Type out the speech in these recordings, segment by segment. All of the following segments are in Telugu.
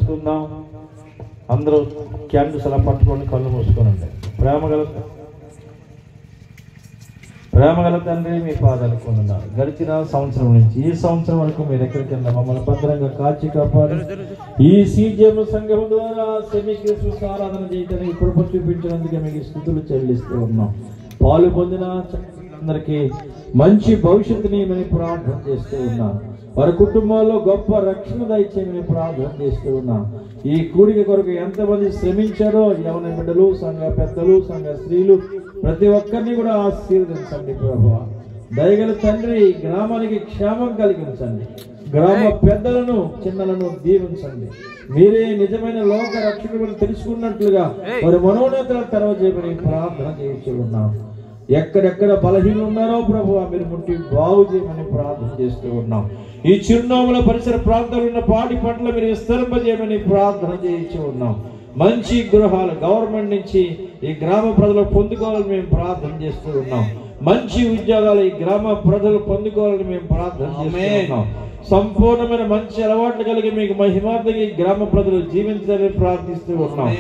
చేసుకుందాం. అందరూ క్యాండిల్స్ అలా పట్టుకొని కళ్ళు మూసుకోనండి. ప్రేమగల తండ్రి, మీ పాదాలు కొనున్నారు. గడిచిన సంవత్సరం నుంచి ఈ సంవత్సరం వరకు మీరు ఎక్కడికన్నా మమ్మల్ని భద్రంగా కాచి కాపాడి ఈ సీజీఎం సంఘం ద్వారా సెమీ క్రిస్మస్ ఆరాధన చేయడానికి కృప చూపించినందుకే మీకు స్తుతులు చెల్లిస్తూ ఉన్నాం. పాలు పొందిన అందరికీ మంచి భవిష్యత్తుని మేము ప్రార్థన చేస్తూ ఉన్నాం. వారి కుటుంబాల్లో గొప్ప రక్షణ దయచేయమని ప్రార్థన చేస్తూ ఉన్నాం. ఈ కూడిక కొరకు ఎంతమంది శ్రమించారో యవన బిడ్డలు, సంఘ పెద్దలు, సంఘ స్త్రీలు ప్రతి ఒక్కరిని కూడా ఆశీర్వదించండి ప్రభువా. దయగల తండ్రి, గ్రామానికి క్షేమం కలిగించండి. గ్రామ పెద్దలను చిన్నలను దీవించండి. మీరే నిజమైన లోక రక్షకులను తెలుసుకున్నట్లుగా వారి మనోనేతలను తెరవజేయమని ప్రార్థన చేయించి ఉన్నాం. ఎక్కడెక్కడ బలహీనలు ఉన్నారో ప్రభువా మీరు ముట్టి బాగు చేయమని ప్రార్థన చేస్తూ ఉన్నాం. ఈ చిరునవ్వుల పరిసర ప్రాంతాలు ఉన్న పాడి పంటలు మీరు విస్తరింపజేయమని ప్రార్థన చేయించి ఉన్నాం. మంచి గృహాలు గవర్నమెంట్ నుంచి ఈ గ్రామ ప్రజలు పొందుకోవాలని మేము ప్రార్థన చేస్తూ ఉన్నాం. మంచి ఉద్యోగాలు ఈ గ్రామ ప్రజలు పొందుకోవాలని మేము ప్రార్థన చేస్తూ ఉన్నాం. సంపూర్ణమైన మంచి అలవాట్లు కలిగి మీకు మహిమార్థంగా ఈ గ్రామ ప్రజలు జీవించాలని ప్రార్థిస్తూ ఉన్నాం.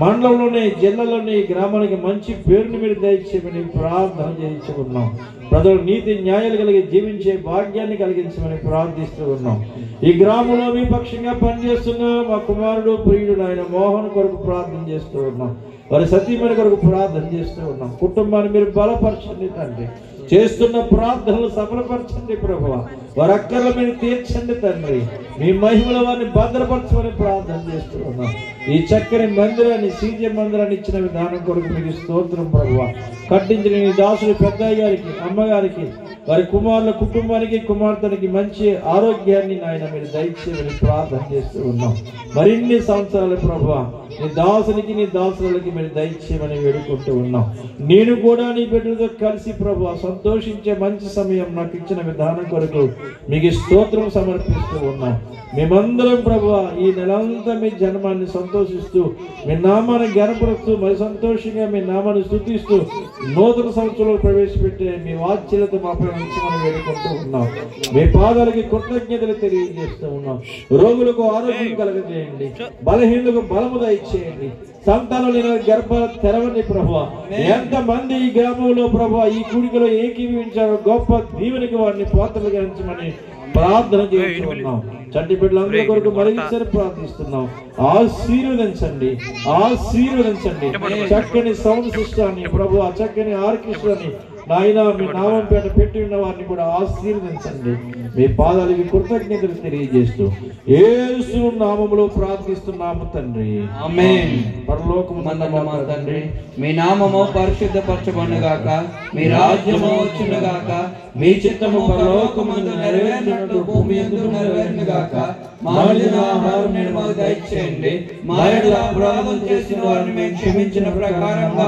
మండలంలోనే జిల్లాలోనే ఈ గ్రామానికి మంచి పేరుని మీరు దయచేయమని ప్రార్థన చేయించి ఉన్నాం. ప్రజలు నీతి న్యాయాలు కలిగి జీవించే భాగ్యాన్ని కలిగించమని ప్రార్థిస్తూ ఉన్నాం. ఈ గ్రామంలో మీ పక్షంగా పనిచేస్తున్న మా కుమారుడు ప్రియుడు ఆయన మోహన్ కొరకు ప్రార్థన చేస్తూ ఉన్నాం. వారి సతీమణి కొరకు ప్రార్థన చేస్తూ ఉన్నాం. కుటుంబాన్ని మీరు బలపరచండి తండ్రి. చేస్తున్న ప్రార్థనలు సఫలపరచండి ప్రభువా. వారి అక్కర్లు మీరు తీర్చండి తండ్రి. మీ మహిమల వారిని భద్రపరచమని ప్రార్థన చేస్తూ ఉన్నాం. ఈ చక్కని మందిరాన్ని సీజే మందిరాన్ని ఇచ్చిన విధానం కొరకు మీకు స్తోత్రం ప్రభువా. కట్టించిన ఈ దాసుడు పెద్దయ్య గారికి, అమ్మగారికి, వారి కుమారుల కుటుంబానికి, కుమార్తెనికి మంచి ఆరోగ్యాన్ని నాయన మీరు దయచేయమని ప్రార్థన చేస్తూ ఉన్నాం. మరిన్ని సంవత్సరాలు ప్రభువా నీ దాసునికి, నీ దాసులకి మీరు దయచేయమని వేడుకుంటూ ఉన్నాం. నేను కూడా నీ బిడ్డలతో కలిసి ప్రభువా సంతోషించే మంచి సమయం నాకు ఇచ్చిన విధానం కొరకు మీకు స్తోత్రం సమర్పిస్తూ ఉన్నాం. మేమందరం ప్రభువా ఈ నెలంతా మీ జన్మాన్ని సంతోషిస్తూ మీ నామాన్ని గణపరుస్తూ మరి సంతోషంగా మీ నామాన్ని స్తుతిస్తూ నూతన సంవత్సరంలో ప్రవేశపెట్టే మీ వాత్సల్యత మాపై ఉంచమని వేడుకుంటూ ఉన్నాం. మీ పాదాలకి కృతజ్ఞతలు తెలియజేస్తూ ఉన్నాం. రోగులకు ఆరోగ్యం కలగజేయండి, బలహీనులకు బలము దయచేయండి, సంతానం లేని గర్భాలు తెరవండి ప్రభువా. ఎంతమంది ఈ గ్రామంలో ప్రభువా ఈ కూడికలో ఏకీభవించారో గొప్ప దీవెనికి వారిని పాత్రలు గ్రహించమని ప్రార్థన చేస్తున్నాం. చంటి బిడ్డలందరి కొరకు మరింతసారి ప్రార్థిస్తున్నాం. ఆశీర్వదించండి, ఆశీర్వదించండి. చక్కని సౌండ్ సిస్టాన్ని ప్రభువా, చక్కని ఆర్కెస్ట్రాని నాయన మీ నామం పేట పెట్టి ఉన్న వారిని కూడా ఆశీర్వదించండి. మీ పాదాలకి కృతజ్ఞతలు తెలియజేస్తూ యేసు నామములో ప్రార్థిస్తున్నాము తండ్రి, ఆమేన్. పరలోకమందున్న మా తండ్రి, మీ నామము పరిశుద్ధపరచబడునుగాక, మీ రాజ్యము వచ్చునుగాక, మీ చిత్తము పరలోకమందు నెరవేరినట్టు భూమి యందు నెరవేరునుగాక. మా అనుదిన ఆహారం నేడు మాకు దయచేయండి. మా యెడల అపరాధం చేసిన వారిని మేము క్షమించిన ప్రకారంగా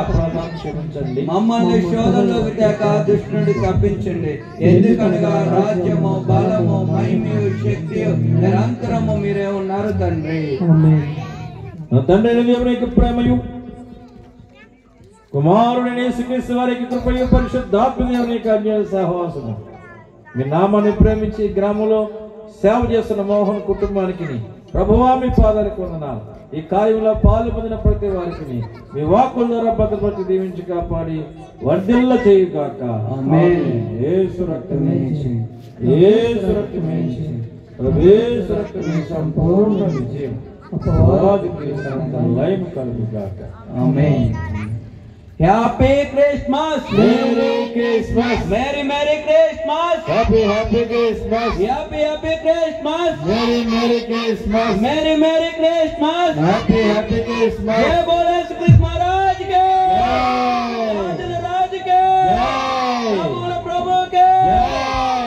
క్షమించండి. మమ్మల్ని శోధనలోకి తేక దుష్టుడి నుండి తప్పించండి. ఎందుకనగా రాజ్యము, బలము, మహిమయు, శక్తియు నిరంతరము మీరే ఉన్నారు తండ్రి. తండ్రి దేవునికి ప్రేమయు, కుమారుడైన యేసుక్రీస్తు వారికి కృపయు, పరిశుద్ధాత్మ దేవునికి అన్యాయ సహవాసము మీ నామాన్ని ప్రేమించి గ్రామంలో సేవ చేస్తున్న మోహన్ కుటుంబానికి ప్రభువా మీ పాదాలకు వందనాలు. ఈ కార్యంలో పాలు పొందిన ప్రతి వారికి మీ వాక్కుల ద్వారా భద్రపరిచి దీవించి కాపాడి వర్ధిల్ల చేయుగాక. ఆమేన్. యేసు రక్తమే, యేసు రక్తమే, యేసు రక్తమే సంపూర్ణ విజయం అపవాదికి లయం కలుగుగాక. ఆమేన్. Happy Christmas, Merry Christmas, Merry Merry Christmas, Happy Happy Christmas, Happy Happy Christmas, Merry Merry Christmas, Merry Merry Christmas, Happy Happy Christmas. जय बोलो श्री कृष्ण महाराज के, जय राज के, जय बोलो प्रभु के, जय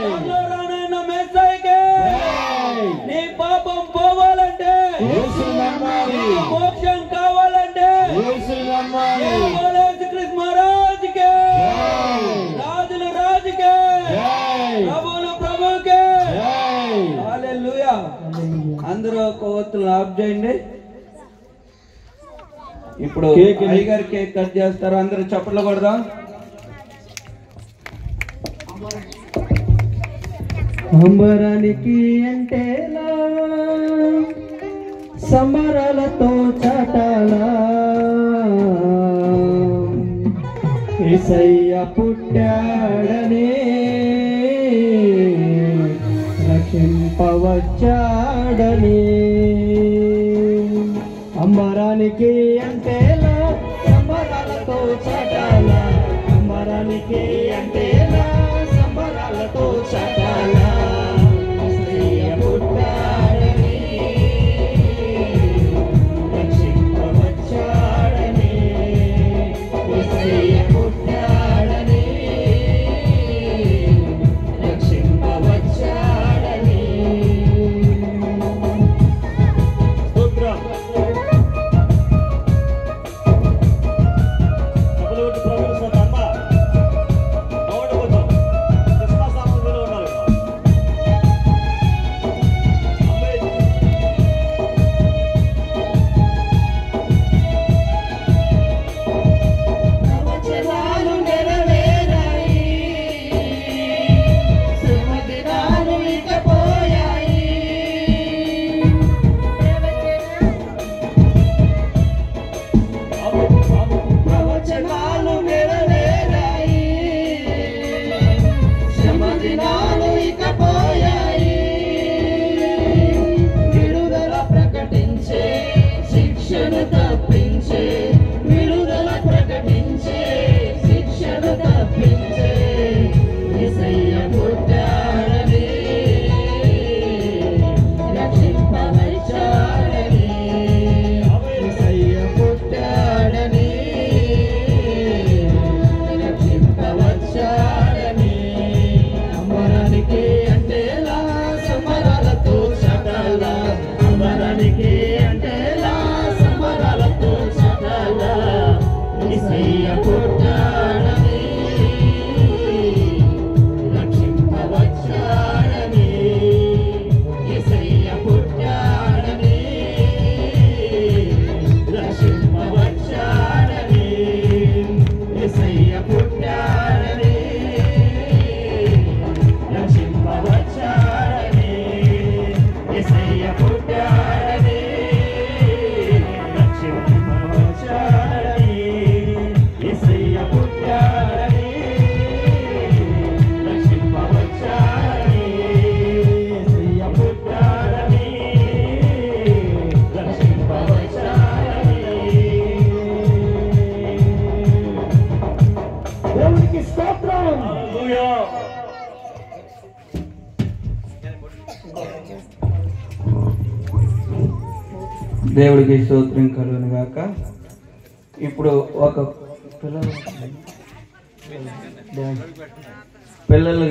बोलो राणे नमेसाय के, जय नी पापम పోవాలంటే యేసు నమ్మాలి, మోక్షం కావాలంటే యేసు నమ్మాలి. అందరూ కొవ్వొత్తులు ఆఫ్ చేయండి. ఇప్పుడు అయ్యగారు కేక్ కట్ చేస్తారు. అందరూ చప్పట్లు కొడదాం. అంబరానికి అంటే సంబరాలతో చాటాలా యేసయ్య పుట్టాడనే రక్షింపవచ్చాడనే అంబరానికి అంటేలా సంబరాలతో చాటాలా అంబరానికి అంటేలా సంబరాలతో చాటాలా యేసయ్య పుట్టాడనే రక్షింపవచ్చాడనే యేసయ్య పుట్టాడనే రక్షింపవచ్చాడనే స్తోత్రం దేవుడికి స్తోత్రం కలుగును గాక. ఇప్పుడు ఒక పిల్లలు